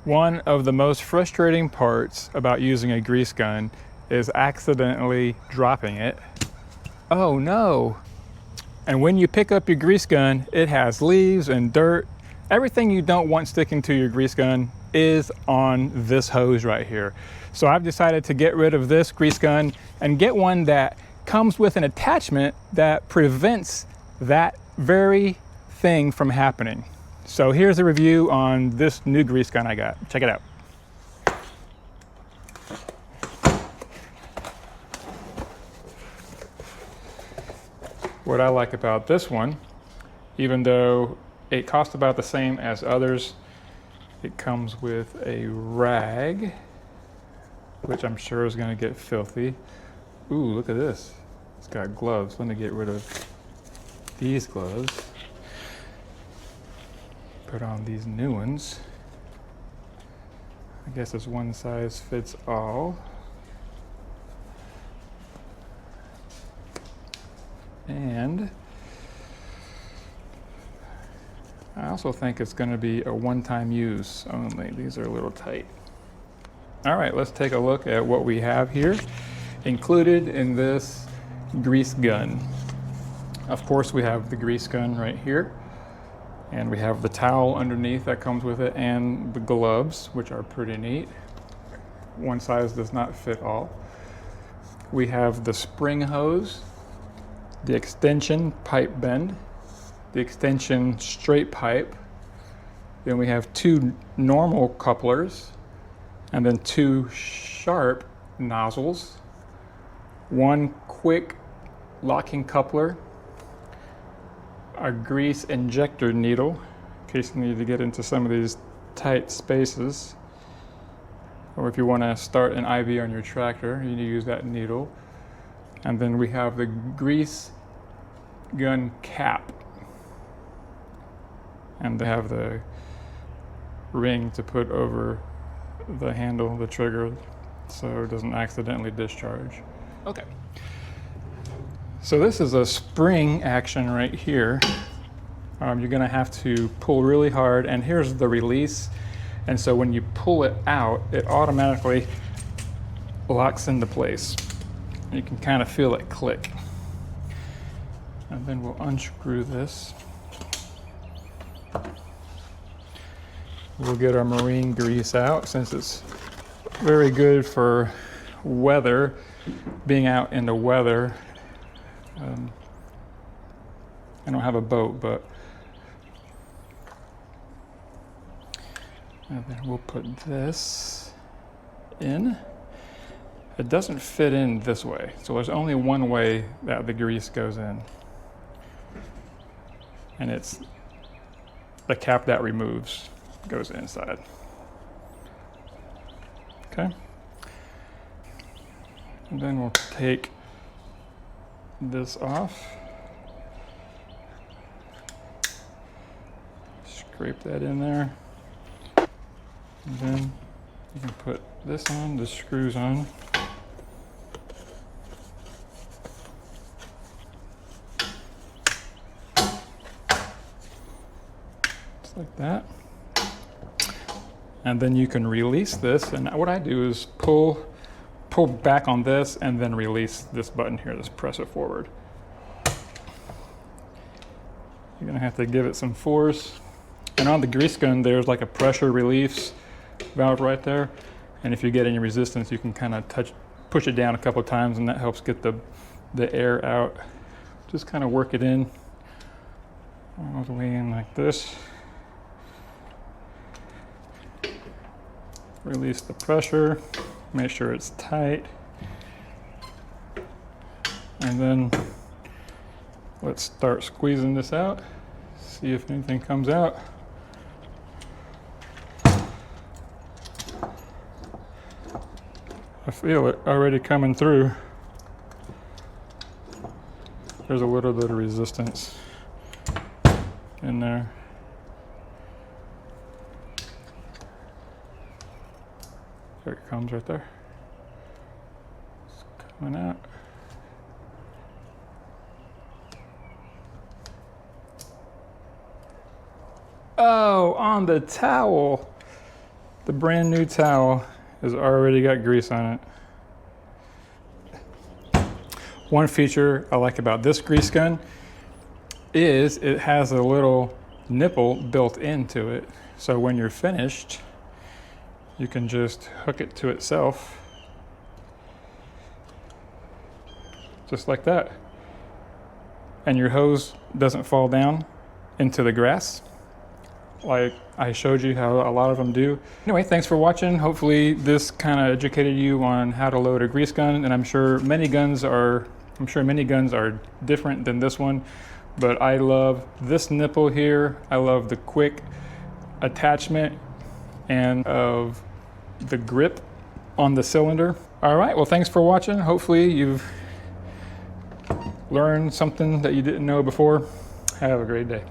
One of the most frustrating parts about using a grease gun is accidentally dropping it. Oh no! And when you pick up your grease gun, it has leaves and dirt. Everything you don't want sticking to your grease gun is on this hose right here. So I've decided to get rid of this grease gun and get one that comes with an attachment that prevents that very thing from happening. So here's a review on this new grease gun I got. Check it out. What I like about this one, even though it costs about the same as others, it comes with a rag, which I'm sure is going to get filthy. Ooh, look at this. It's got gloves. Let me get rid of these gloves. Put on these new ones. I guess it's one size fits all. And I also think it's going to be a one-time use only. These are a little tight. All right, let's take a look at what we have here included in this grease gun. Of course, we have the grease gun right here, and we have the towel underneath that comes with it, and the gloves, which are pretty neat. One size does not fit all. We have the spring hose, the extension pipe bend, the extension straight pipe. Then we have two normal couplers, and then two sharp nozzles, one quick locking coupler, a grease injector needle, in case you need to get into some of these tight spaces, or if you want to start an IV on your tractor, you need to use that needle. And then we have the grease gun cap, and they have the ring to put over the handle, the trigger, so it doesn't accidentally discharge. Okay. So this is a spring action right here. You're gonna have to pull really hard, and here's the release. And so when you pull it out, it automatically locks into place. You can kind of feel it click. And then we'll unscrew this. We'll get our marine grease out, since it's very good for weather, being out in the weather. I don't have a boat, but and then we'll put this in. It doesn't fit in this way, so there's only one way that the grease goes in, and it's the cap that removes goes inside. Okay, and then we'll take this off, scrape that in there, and then you can put this on, the screws on. Just like that. And then you can release this, and what I do is pull back on this and then release this button here. Just press it forward. You're gonna have to give it some force. And on the grease gun, there's like a pressure release valve right there. And if you get any resistance, you can kind of push it down a couple of times, and that helps get the air out. Just kind of work it in all the way in like this. Release the pressure, make sure it's tight, and then let's start squeezing this out, see if anything comes out. I feel it already coming through. There's a little bit of resistance in there. There it comes right there. It's coming out. Oh, on the towel. The brand new towel has already got grease on it. One feature I like about this grease gun is it has a little nipple built into it. So when you're finished, you can just hook it to itself, just like that. And your hose doesn't fall down into the grass like I showed you how a lot of them do. Anyway, thanks for watching. Hopefully this kind of educated you on how to load a grease gun, and I'm sure many guns are different than this one, but I love this nipple here. I love the quick attachment and of the grip on the cylinder. All right, well, thanks for watching. Hopefully you've learned something that you didn't know before. Have a great day.